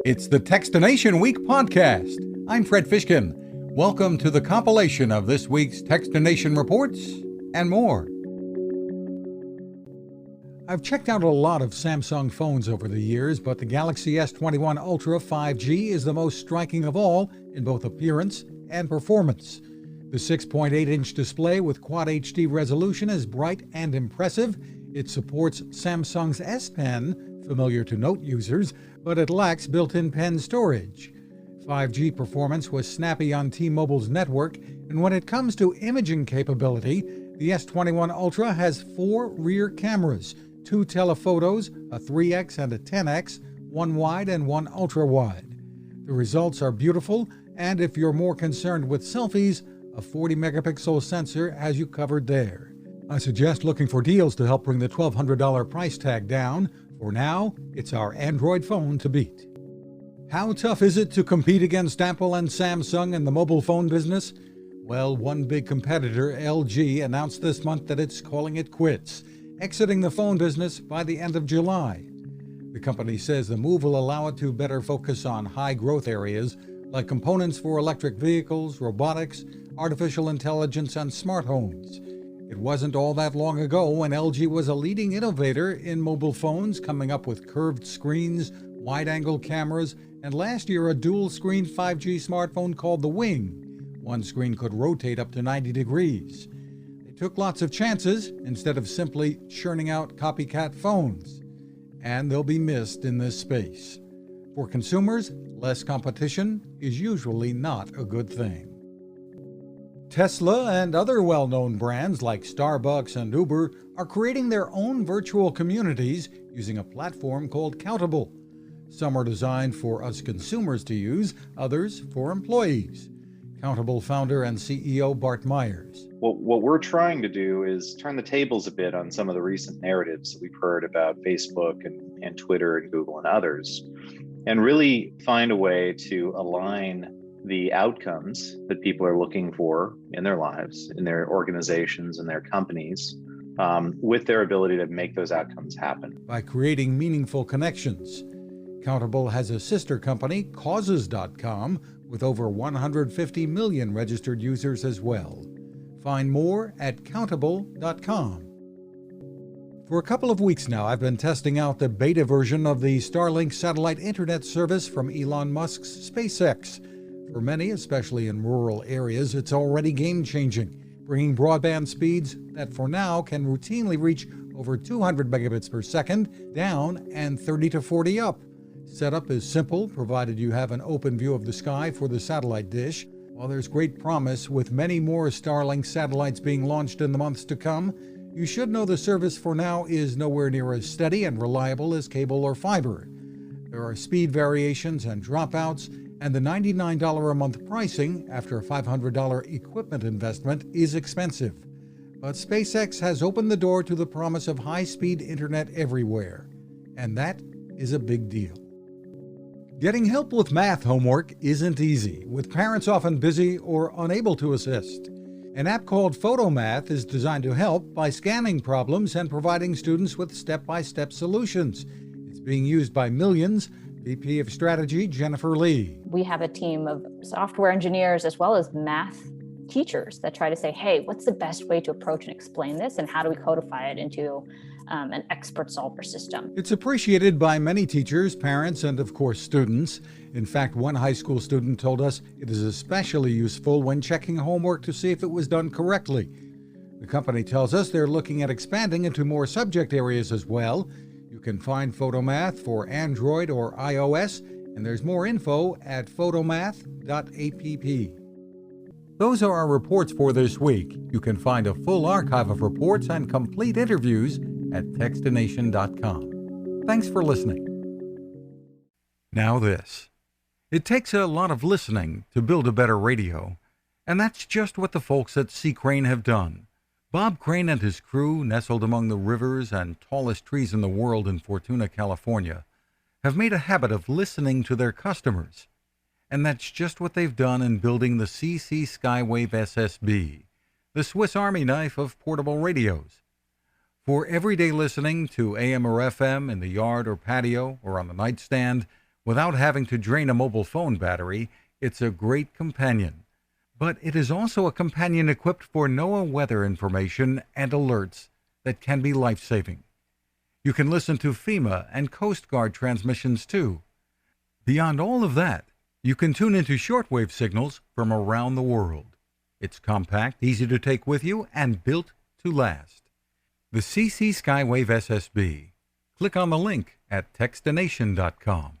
It's the Techstination Week podcast. I'm Fred Fishkin. Welcome to the compilation of this week's Techstination reports and more. I've checked out a lot of Samsung phones over the years, but the Galaxy S21 Ultra 5G is the most striking of all in both appearance and performance. The 6.8-inch display with Quad HD resolution is bright and impressive. It supports Samsung's S Pen, familiar to Note users, but it lacks built-in pen storage. 5G performance was snappy on T-Mobile's network, and when it comes to imaging capability, the S21 Ultra has 4 rear cameras, 2 telephotos, a 3x and a 10x, 1 wide and 1 ultra-wide. The results are beautiful, and if you're more concerned with selfies, a 40-megapixel sensor has you covered there. I suggest looking for deals to help bring the $1,200 price tag down. For now, it's our Android phone to beat. How tough is it to compete against Apple and Samsung in the mobile phone business? Well, one big competitor, LG, announced this month that it's calling it quits, exiting the phone business by the end of July. The company says the move will allow it to better focus on high-growth areas like components for electric vehicles, robotics, artificial intelligence, and smart homes. It wasn't all that long ago when LG was a leading innovator in mobile phones, coming up with curved screens, wide-angle cameras, and last year a dual-screen 5G smartphone called the Wing. One screen could rotate up to 90 degrees. They took lots of chances instead of simply churning out copycat phones. And they'll be missed in this space. For consumers, less competition is usually not a good thing. Tesla and other well-known brands like Starbucks and Uber are creating their own virtual communities using a platform called Countable. Some are designed for us consumers to use, others for employees. Countable founder and CEO Bart Myers. What we're trying to do is turn the tables a bit on some of the recent narratives that we've heard about Facebook and Twitter and Google and others, and really find a way to align the outcomes that people are looking for in their lives, in their organizations and their companies, with their ability to make those outcomes happen. By creating meaningful connections. Countable has a sister company, Causes.com, with over 150 million registered users as well. Find more at Countable.com. For a couple of weeks now, I've been testing out the beta version of the Starlink satellite internet service from Elon Musk's SpaceX. For many, especially in rural areas, it's already game-changing, bringing broadband speeds that for now can routinely reach over 200 megabits per second down and 30 to 40 up. Setup is simple, provided you have an open view of the sky for the satellite dish. While there's great promise with many more Starlink satellites being launched in the months to come, you should know the service for now is nowhere near as steady and reliable as cable or fiber. There are speed variations and dropouts, and the $99 a month pricing after a $500 equipment investment is expensive. But SpaceX has opened the door to the promise of high-speed internet everywhere, and that is a big deal. Getting help with math homework isn't easy, with parents often busy or unable to assist. An app called PhotoMath is designed to help by scanning problems and providing students with step-by-step solutions. It's being used by millions. VP of Strategy, Jennifer Lee. We have a team of software engineers as well as math teachers that try to say, hey, what's the best way to approach and explain this, and how do we codify it into an expert solver system? It's appreciated by many teachers, parents, and of course students. In fact, one high school student told us it is especially useful when checking homework to see if it was done correctly. The company tells us they're looking at expanding into more subject areas as well. You can find PhotoMath for Android or iOS, and there's more info at photomath.app. Those are our reports for this week. You can find a full archive of reports and complete interviews at Techstination.com. Thanks for listening. Now this. It takes a lot of listening to build a better radio, and that's just what the folks at C. Crane have done. Bob Crane and his crew, nestled among the rivers and tallest trees in the world in Fortuna, California, have made a habit of listening to their customers. And that's just what they've done in building the CC Skywave SSB, the Swiss Army knife of portable radios. For everyday listening to AM or FM in the yard or patio or on the nightstand, Without having to drain a mobile phone battery, it's a great companion. But it is also a companion equipped for NOAA weather information and alerts that can be life-saving. You can listen to FEMA and Coast Guard transmissions too. Beyond all of that, you can tune into shortwave signals from around the world. It's compact, easy to take with you, and built to last. The CC Skywave SSB. Click on the link at Techstination.com.